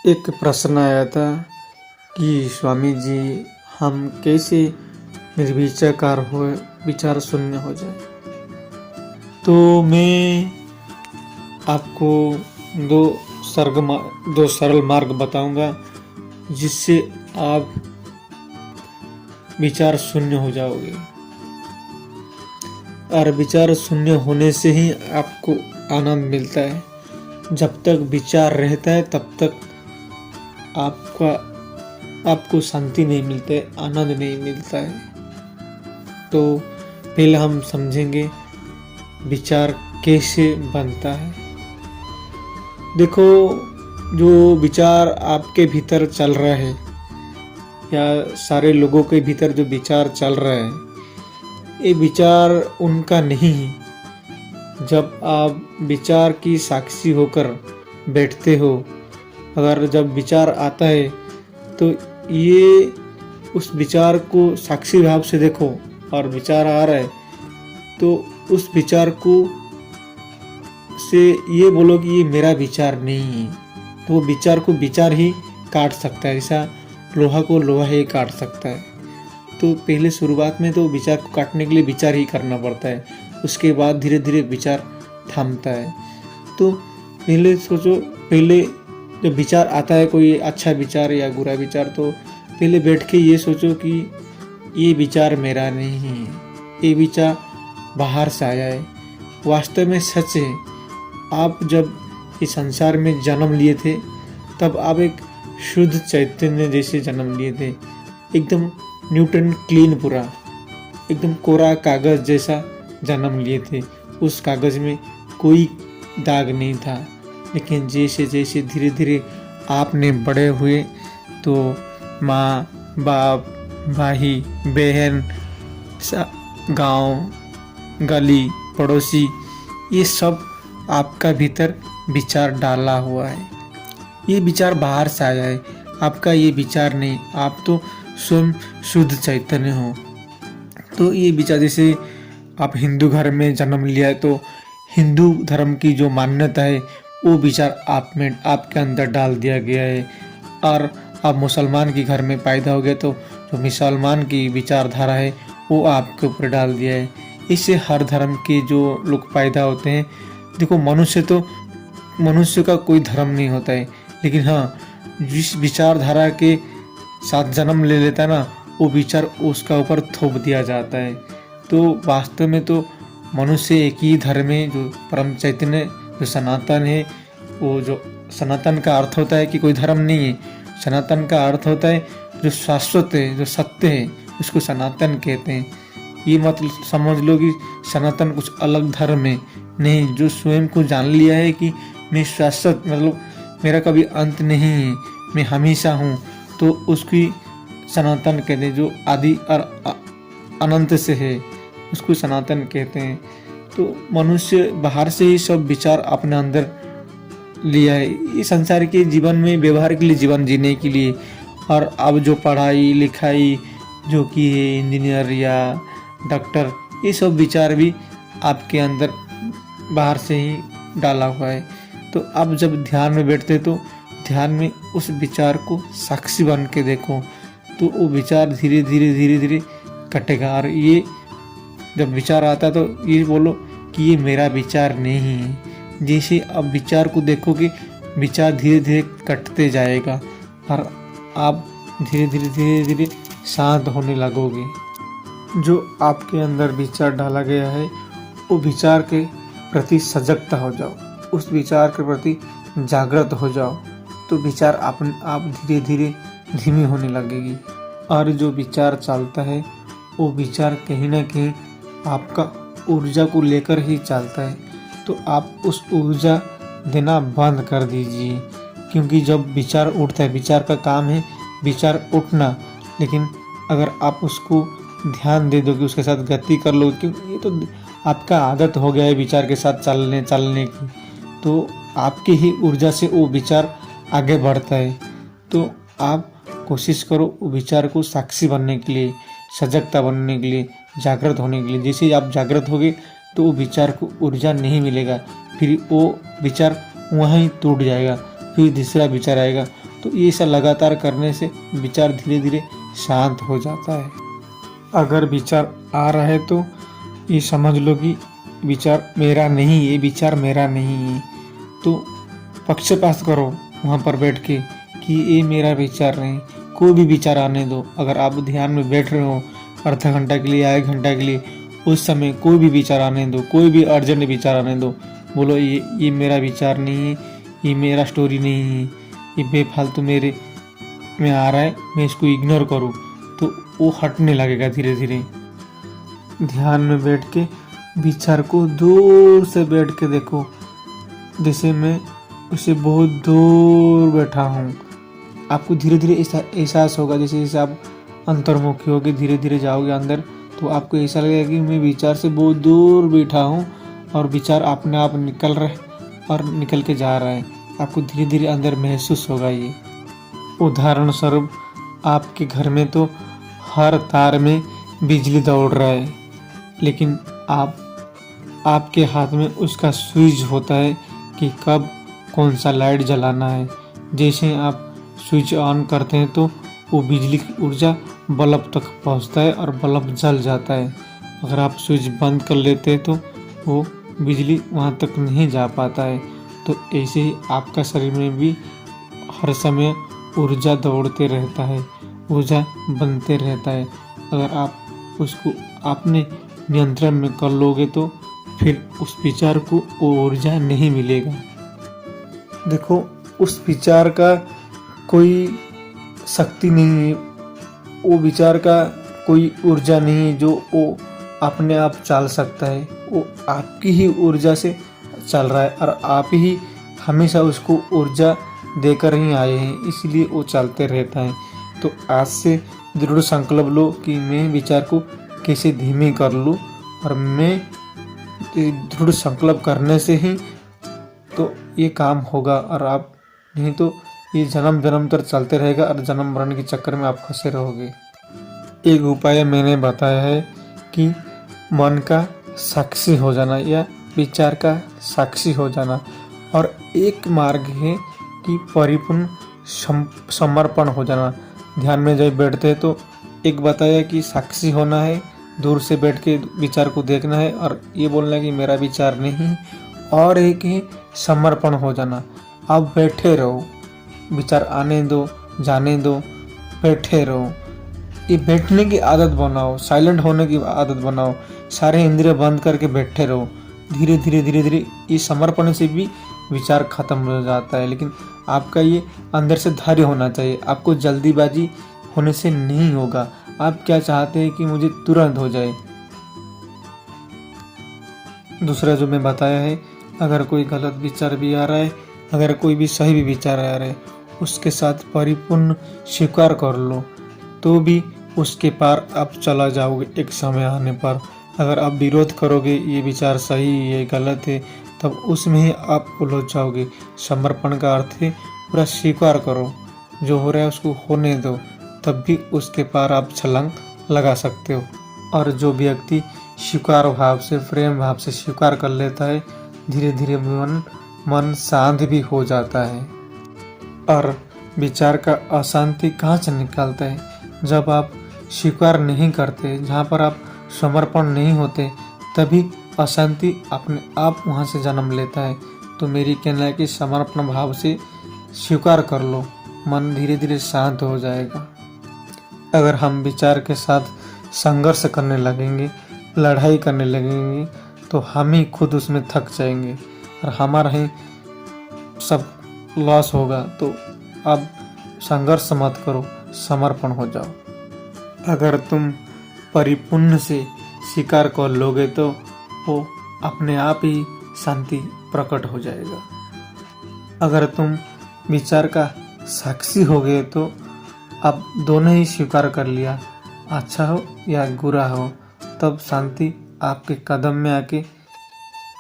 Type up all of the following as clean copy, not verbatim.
एक प्रश्न आया था कि स्वामी जी हम कैसे निर्विचार हो विचार शून्य हो जाए। तो मैं आपको दो दो सरल मार्ग बताऊंगा जिससे आप विचार शून्य हो जाओगे। और विचार शून्य होने से ही आपको आनंद मिलता है। जब तक विचार रहता है तब तक आपको शांति नहीं मिलता है, आनंद नहीं मिलता है। तो पहले हम समझेंगे विचार कैसे बनता है। देखो, जो विचार आपके भीतर चल रहा है या सारे लोगों के भीतर जो विचार चल रहा है, ये विचार उनका नहीं है। जब आप विचार की साक्षी होकर बैठते हो, अगर जब विचार आता है तो ये उस विचार को साक्षी भाव से देखो, और विचार आ रहा है तो उस विचार को से ये बोलो कि ये मेरा विचार नहीं है। तो वो विचार को विचार ही काट सकता है, जैसा लोहा को लोहा ही काट सकता है। तो पहले शुरुआत में तो विचार को काटने के लिए विचार ही करना पड़ता है, उसके बाद धीरे धीरे विचार थमता है। तो पहले सोचो, पहले जब विचार आता है कोई अच्छा विचार या बुरा विचार, तो पहले बैठ के ये सोचो कि ये विचार मेरा नहीं है, ये विचार बाहर से आया है। वास्तव में सच है, आप जब इस संसार में जन्म लिए थे तब आप एक शुद्ध चैतन्य जैसे जन्म लिए थे, एकदम न्यूट्रन क्लीन, पूरा एकदम कोरा कागज जैसा जन्म लिए थे। उस कागज में कोई दाग नहीं था। लेकिन जैसे जैसे धीरे धीरे आपने बड़े हुए तो माँ बाप, भाई बहन, गांव गली पड़ोसी, ये सब आपका भीतर विचार डाला हुआ है। ये विचार बाहर से आया है, आपका ये विचार नहीं। आप तो स्वयं शुद्ध चैतन्य हो। तो ये विचार, जैसे आप हिंदू घर में जन्म लिया है तो हिंदू धर्म की जो मान्यता है वो विचार आप में, आपके अंदर डाल दिया गया है। और आप मुसलमान के घर में पैदा हो गए तो जो मुसलमान की विचारधारा है वो आपके ऊपर डाल दिया है। इससे हर धर्म के जो लोग पैदा होते हैं, देखो मनुष्य का कोई धर्म नहीं होता है, लेकिन हाँ, जिस विचारधारा के साथ जन्म ले लेता है ना, वो विचार उसका ऊपर थोप दिया जाता है। तो वास्तव में तो मनुष्य एक ही धर्म है, जो परम चैतन्य, जो सनातन है। वो जो सनातन का अर्थ होता है कि कोई धर्म नहीं है, सनातन का अर्थ होता है जो शाश्वत है, जो सत्य है, उसको सनातन कहते हैं। ये मत समझ लो कि सनातन कुछ अलग धर्म है, नहीं। जो स्वयं को जान लिया है कि मैं शाश्वत, मतलब मेरा कभी अंत नहीं है, मैं हमेशा हूँ, तो उसकी सनातन कहते हैं। जो आदि और अनंत से है उसको सनातन कहते हैं। तो मनुष्य बाहर से ही सब विचार अपने अंदर लिया है, ये संसार के जीवन में व्यवहार के लिए, जीवन जीने के लिए। और अब जो पढ़ाई लिखाई जो की है, इंजीनियर या डॉक्टर, ये सब विचार भी आपके अंदर बाहर से ही डाला हुआ है। तो अब जब ध्यान में बैठते तो ध्यान में उस विचार को साक्षी बन के देखो, तो वो विचार धीरे धीरे कटेगा। और ये जब विचार आता है तो ये बोलो कि ये मेरा विचार नहीं है। जैसे अब विचार को देखोगे, विचार धीरे धीरे कटते जाएगा और आप धीरे धीरे शांत होने लगोगे। जो आपके अंदर विचार डाला गया है, वो विचार के प्रति सजगता हो जाओ, उस विचार के प्रति जागृत हो जाओ, तो विचार आप धीरे धीरे धीमी होने लगेगी। और जो विचार चलता है वो विचार कहीं ना कहीं आपका ऊर्जा को लेकर ही चलता है। तो आप उस ऊर्जा देना बंद कर दीजिए, क्योंकि जब विचार उठता है, विचार का काम है विचार उठना, लेकिन अगर आप उसको ध्यान दे दोगे, उसके साथ गति कर लो, क्योंकि ये तो आपका आदत हो गया है विचार के साथ चलने की, तो आपकी ही ऊर्जा से वो विचार आगे बढ़ता है। तो आप कोशिश करो वो विचार को साक्षी बनने के लिए, सजगता बनने के लिए, जागृत होने के लिए। जैसे ही आप जागृत होगे तो वो विचार को ऊर्जा नहीं मिलेगा, फिर वो विचार वहीं टूट जाएगा, फिर दूसरा विचार आएगा, तो ये सब लगातार करने से विचार धीरे धीरे शांत हो जाता है। अगर विचार आ रहा है तो ये समझ लो कि विचार मेरा नहीं, ये विचार मेरा नहीं है। तो पक्षपात करो वहाँ पर बैठ के कि ये मेरा विचार नहीं, कोई भी विचार आने दो। अगर आप ध्यान में बैठ रहे हो आधा घंटा के लिए या 1 घंटा के लिए, उस समय कोई भी विचार आने दो, कोई भी अर्जेंट विचार आने दो। बोलो ये मेरा विचार नहीं है, ये मेरा स्टोरी नहीं है, ये बेफालतू मेरे में आ रहा है, मैं इसको इग्नोर करूँ, तो वो हटने लगेगा धीरे धीरे। ध्यान में बैठ के विचार को दूर से बैठ के देखो, जैसे मैं उसे बहुत दूर बैठा हूँ। आपको धीरे धीरे एहसास होगा, जैसे जैसे आप अंतर्मुखी होगे, धीरे धीरे जाओगे अंदर, तो आपको ऐसा लगेगा कि मैं विचार से बहुत दूर बैठा हूँ और विचार अपने आप निकल रहे और निकल के जा रहा है। आपको धीरे धीरे अंदर महसूस होगा ये। उदाहरण स्वरूप आपके घर में तो हर तार में बिजली दौड़ रहा है, लेकिन आपके हाथ में उसका स्विच होता है कि कब कौन सा लाइट जलाना है। जैसे आप स्विच ऑन करते हैं तो वो बिजली की ऊर्जा बल्ब तक पहुंचता है और बल्ब जल जाता है। अगर आप स्विच बंद कर लेते हैं तो वो बिजली वहां तक नहीं जा पाता है। तो ऐसे ही आपका शरीर में भी हर समय ऊर्जा दौड़ते रहता है, ऊर्जा बनते रहता है। अगर आप उसको अपने नियंत्रण में कर लोगे तो फिर उस विचार को वो ऊर्जा नहीं मिलेगा। देखो, उस विचार का कोई शक्ति नहीं है, वो विचार का कोई ऊर्जा नहीं है जो वो अपने आप चल सकता है। वो आपकी ही ऊर्जा से चल रहा है और आप ही हमेशा उसको ऊर्जा देकर ही आए हैं, इसलिए वो चलते रहता है। तो आज से दृढ़ संकल्प लो कि मैं विचार को कैसे धीमे कर लूँ, और मैं दृढ़ संकल्प करने से ही तो ये काम होगा। और आप नहीं तो ये जन्म जन्म तक चलते रहेगा और जन्म मरण के चक्कर में आप फंसे रहोगे। एक उपाय मैंने बताया है कि मन का साक्षी हो जाना या विचार का साक्षी हो जाना, और एक मार्ग है कि परिपूर्ण समर्पण हो जाना। ध्यान में जब बैठते हैं तो एक बताया कि साक्षी होना है, दूर से बैठ के विचार को देखना है और ये बोलना है कि मेरा विचार नहीं, और एक है समर्पण हो जाना। आप बैठे रहो, विचार आने दो जाने दो, बैठे रहो। ये बैठने की आदत बनाओ, साइलेंट होने की आदत बनाओ, सारे इंद्रिय बंद करके बैठे रहो। धीरे धीरे धीरे धीरे ये समर्पण से भी विचार खत्म हो जाता है। लेकिन आपका ये अंदर से धैर्य होना चाहिए, आपको जल्दीबाजी होने से नहीं होगा। आप क्या चाहते हैं कि मुझे तुरंत हो जाए। दूसरा जो मैं बताया है, अगर कोई गलत विचार भी आ रहा है, अगर कोई भी सही भी विचार आ रहा है, उसके साथ परिपूर्ण स्वीकार कर लो, तो भी उसके पार आप चला जाओगे एक समय आने पर। अगर आप विरोध करोगे ये विचार सही ये गलत है, तब उसमें ही आप उलझ जाओगे। समर्पण का अर्थ है पूरा स्वीकार करो, जो हो रहा है उसको होने दो, तब भी उसके पार आप छलांग लगा सकते हो। और जो व्यक्ति स्वीकार भाव से, प्रेम भाव से स्वीकार कर लेता है, धीरे धीरे मन शांत भी हो जाता है। और विचार का अशांति कहाँ से निकलता है? जब आप स्वीकार नहीं करते, जहाँ पर आप समर्पण नहीं होते, तभी अशांति अपने आप वहाँ से जन्म लेता है। तो मेरी कहना है कि समर्पण भाव से स्वीकार कर लो, मन धीरे धीरे शांत हो जाएगा। अगर हम विचार के साथ संघर्ष करने लगेंगे, लड़ाई करने लगेंगे, तो हम ही खुद उसमें थक जाएंगे और हमारा ही सब लॉस होगा। तो अब संघर्ष मत करो, समर्पण हो जाओ। अगर तुम परिपूर्ण से स्वीकार कर लोगे तो वो अपने आप ही शांति प्रकट हो जाएगा। अगर तुम विचार का साक्षी हो गए तो अब दोनों ही स्वीकार कर लिया, अच्छा हो या बुरा हो, तब शांति आपके कदम में आके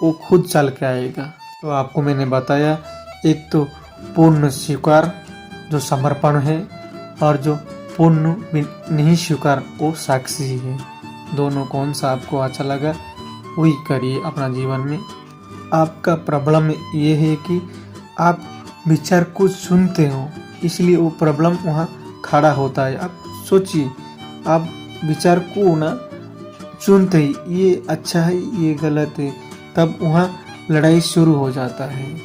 वो खुद चल के आएगा। तो आपको मैंने बताया, एक तो पूर्ण स्वीकार जो समर्पण है, और जो पूर्ण नहीं स्वीकार वो साक्षी है। दोनों कौन सा आपको अच्छा लगा वही करिए अपना जीवन में। आपका प्रॉब्लम ये है कि आप विचार को सुनते हो इसलिए वो प्रॉब्लम वहाँ खड़ा होता है। आप सोचिए, आप विचार को ना चुनते ही ये अच्छा है ये गलत है, तब वहाँ लड़ाई शुरू हो जाता है।